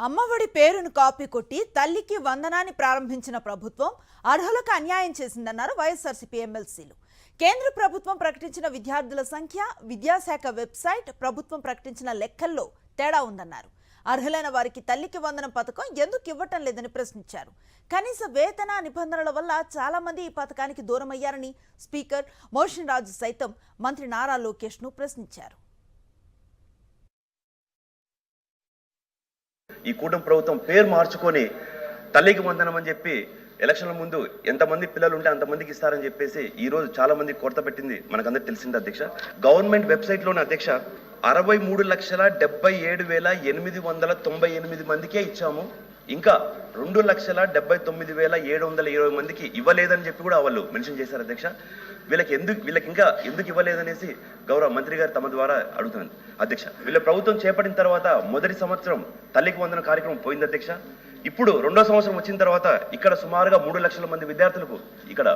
అమ్మఒడి పేరును కాపీ కొట్టి తల్లికి వందనాన్ని ప్రారంభించిన ప్రభుత్వం అర్హులకు అన్యాయం చేసిందన్నారు వైఎస్ఆర్సీపీ ఎమ్మెల్సీలు. కేంద్ర ప్రభుత్వం ప్రకటించిన విద్యార్థుల సంఖ్య, విద్యాశాఖ వెబ్సైట్ ప్రభుత్వం ప్రకటించిన లెక్కల్లో తేడా ఉందన్నారు. అర్హులైన వారికి తల్లికి వందనం పథకం ఎందుకు ఇవ్వటం లేదని ప్రశ్నించారు. కనీస వేతన నిబంధనల వల్ల చాలా మంది ఈ పథకానికి దూరమయ్యారని స్పీకర్ మోషన్ రాజు సైతం మంత్రి నారా లోకేష్ ను ప్రశ్నించారు. ఈ కూటమి ప్రభుత్వం పేరు మార్చుకొని తల్లికి వందనం అని చెప్పి ఎలక్షన్ల ముందు ఎంతమంది పిల్లలు ఉంటే అంతమందికి ఇస్తారని చెప్పేసి ఈ రోజు చాలా మంది కొరత పెట్టింది మనకందరికి తెలిసింది అధ్యక్ష. గవర్నమెంట్ వెబ్సైట్లోనే అధ్యక్ష 63,77,898 మందికే ఇచ్చాము, ఇంకా 2,79,720 మందికి ఇవ్వలేదని చెప్పి కూడా వాళ్ళు మెన్షన్ చేశారు అధ్యక్ష. వీళ్ళకి ఇంకా ఎందుకు ఇవ్వలేదనేసి గౌరవ మంత్రి గారు తమ ద్వారా అడుగుతున్నాను అధ్యక్ష. వీళ్ళ ప్రభుత్వం చేపట్టిన తర్వాత మొదటి సంవత్సరం తల్లికి వందన కార్యక్రమం పోయింది అధ్యక్ష. ఇప్పుడు రెండో సంవత్సరం వచ్చిన తర్వాత ఇక్కడ సుమారుగా 3 లక్షల మంది విద్యార్థులకు ఇక్కడ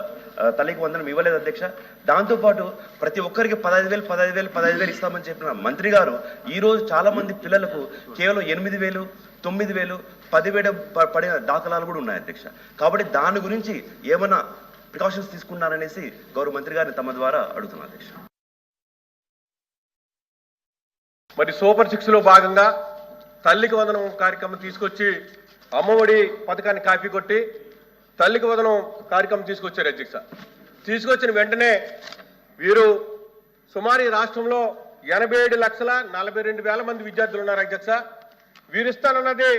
తల్లికి వందనం ఇవ్వలేదు అధ్యక్ష. దాంతోపాటు ప్రతి ఒక్కరికి 15,000 ఇస్తామని చెప్పిన మంత్రి గారు ఈ రోజు చాలా మంది పిల్లలకు కేవలం 8,000, 9,000, 10,000 పడిన దాఖలాలు కూడా ఉన్నాయి అధ్యక్ష. కాబట్టి దాని గురించి ఏమైనా ప్రికాషన్స్ తీసుకున్నారనేసి గౌరవ మంత్రి గారిని తమ ద్వారా అడుగుతున్నారు అధ్యక్ష. మరి సూపర్ 6లో భాగంగా తల్లికి వందనం కార్యక్రమం తీసుకొచ్చి అమ్మఒడి పథకాన్ని కాపీ కొట్టి తల్లికి వందనం కార్యక్రమం తీసుకొచ్చారు అధ్యక్ష. తీసుకొచ్చిన వెంటనే వీరు సుమారు రాష్ట్రంలో 87,42,000 మంది విద్యార్థులు ఉన్నారు అధ్యక్ష. వీరిస్తానన్నది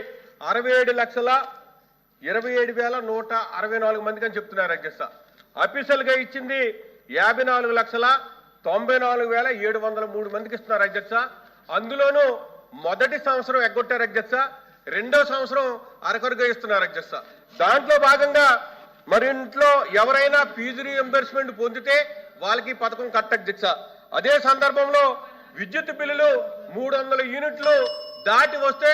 67,27,164 మందికి అని చెప్తున్నారు అధ్యక్ష. అఫీషియల్గా ఇచ్చింది 54,94,703 మందికి ఇస్తున్నారు అధ్యక్ష. అందులోనూ మొదటి సంవత్సరం ఎగ్గొట్టారు అధ్యక్ష, రెండో సంవత్సరం అరకొరగా ఇస్తున్నారు అధ్యక్ష. దాంట్లో భాగంగా మరి ఇంట్లో ఎవరైనా ఫీజు రీఎంబర్స్మెంట్ పొందితే వాళ్ళకి పథకం కట్ అధ్యక్ష. అదే సందర్భంలో విద్యుత్ బిల్లులు 300 యూనిట్లు దాటి వస్తే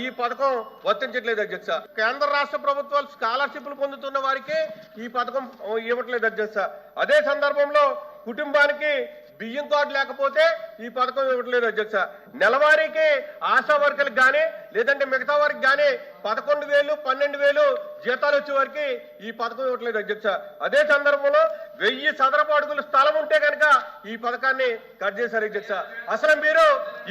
ఈ పథకం వర్తించట్లేదు అధ్యక్ష. కేంద్ర రాష్ట్ర ప్రభుత్వాలు స్కాలర్షిప్లు పొందుతున్న వారికి ఈ పథకం ఇవ్వట్లేదు అధ్యక్ష. అదే సందర్భంలో కుటుంబానికి బియ్యం కార్డు లేకపోతే ఈ పథకం ఇవ్వట్లేదు అధ్యక్ష. నెలవారీకి ఆశా వర్కర్లకు కానీ లేదంటే మిగతా వారికి కానీ 11,000, 12,000 జీతాలు వచ్చే వారికి ఈ పథకం ఇవ్వట్లేదు అధ్యక్ష. అదే సందర్భంలో 1000 చదరపు అడుగుల స్థలం ఉంటే కనుక ఈ పథకాన్ని కట్ చేశారు అధ్యక్ష. అసలు మీరు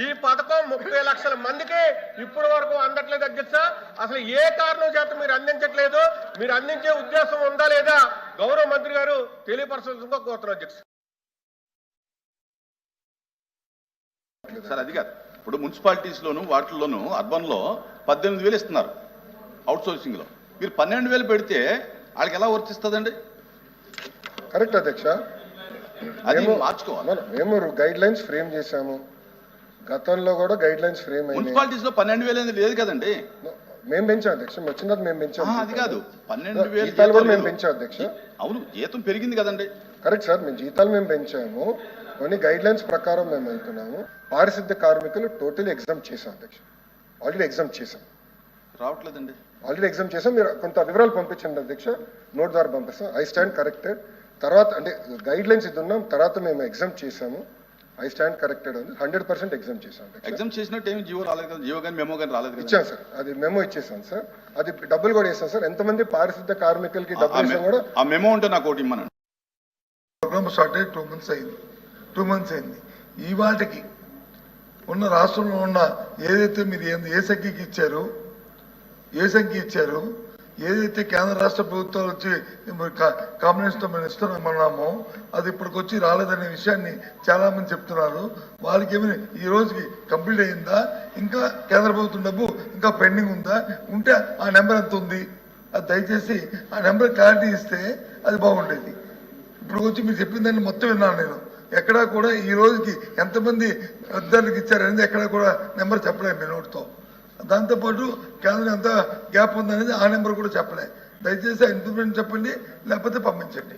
ఈ పథకం 30 లక్షల మందికి ఇప్పటి వరకు అందట్లేదు అధ్యక్ష. అసలు ఏ కారణం చేత మీరు అందించట్లేదు, మీరు అందించే ఉద్దేశం ఉందా లేదా గౌరవ మంత్రి గారు తెలియపరచాల్సిందిగా కోరుతున్నారు అధ్యక్ష. సార్ అది కాదు, ఇప్పుడు మున్సిపాలిటీస్లోను వాటిల్లోనూ అర్బన్లో 18,000 ఇస్తున్నారు అవుట్ సోర్సింగ్లో. మీరు 12,000 పెడితే వాళ్ళకి ఎలా వర్తిస్తుందండి? కరెక్ట్ అధ్యక్ష, అది మార్చుకోవాలి. మేము గైడ్ లైన్స్ ఫ్రేమ్ చేశాము, గతంలో కూడా గైడ్ లైన్స్ ఫ్రేమ్ అయ్యాయి. మున్సిపాలిటీస్ లో 12,000 లేదు కదండి, మేము పెంచాం అధ్యక్ష. వచ్చిన మేము పెంచాం. అది కాదు, 12,000 జీతాలు కూడా మేము పెంచాం అధ్యక్ష. అవును, జీతం పెరిగింది కదండి. కరెక్ట్ సార్, మేము జీతాలు మేము పెంచాము, కొన్ని గైడ్ లైన్స్ ప్రకారం మేము వెళ్తున్నాము. పారిశుద్ధ్య కార్మికులు టోటలీ ఎగ్జామ్ చేశాం అధ్యక్ష, ఆల్రెడీ ఎగ్జామ్ చేశాం. రావట్లేదండి, ఆల్రెడీ ఎగ్జామ్ చేశాం. మీరు కొంత వివరాలు పంపించండి అధ్యక్ష, నోట్ ద్వారా పంపిస్తాం. I stand corrected. తర్వాత అంటే గైడ్ లైన్స్ ఇది ఉన్నాం, తర్వాత మేము ఎగ్జామ్ చేశాము. ఐ స్టాండ్ కరెక్టెడ్ ఉంది, 100% ఎగ్జామ్ చేశాం. ఎగ్జామ్ చేసినట్టు ఏమి జీవో రాలేదు కదా, జీవో కానీ మెమో కానీ రాలేదు. ఇచ్చాం సార్, అది మెమో ఇచ్చేసాం సార్, అది డబ్బులు కూడా వేసాం సార్. ఎంతమంది పారిశుద్ధ్య కార్మికులకి డబ్బులు వేసాం కూడా ఆ మెమో ఉంటే నాకు ఒకటి ఇమ్మనండి. ప్రోగ్రామ్ స్టార్ట్ అయ్యి 2 months అయింది. ఈ వాటికి ఉన్న రాష్ట్రంలో ఉన్న ఏదైతే మీరు ఏ సంఖ్యకి ఇచ్చారు, ఏదైతే కేంద్ర రాష్ట్ర ప్రభుత్వాలు వచ్చి కాంబినేషన్తో మేము ఇస్తున్నామన్నామో అది ఇప్పటికొచ్చి రాలేదనే విషయాన్ని చాలా మంది చెప్తున్నారు. వాళ్ళకి ఏమైనా ఈ రోజుకి కంప్లీట్ అయిందా, ఇంకా కేంద్ర ప్రభుత్వం డబ్బు ఇంకా పెండింగ్ ఉందా, ఉంటే ఆ నెంబర్ ఎంత ఉంది అది దయచేసి ఆ నెంబర్ క్లారిటీ ఇస్తే అది బాగుండేది. ఇప్పుడు వచ్చి మీరు చెప్పిన దాన్ని మొత్తం విన్నాను నేను. ఎక్కడా కూడా ఈ రోజుకి ఎంతమంది అధికారులకు ఇచ్చారనేది ఎక్కడా కూడా నెంబర్ చెప్పలేదు మీ నోట్తో. దాంతోపాటు కేంద్రం ఎంత గ్యాప్ ఉందనేది ఆ నెంబర్ కూడా చెప్పలే. దయచేసి ఆ ఇన్ఫర్మేషన్ చెప్పండి, లేకపోతే పంపించండి.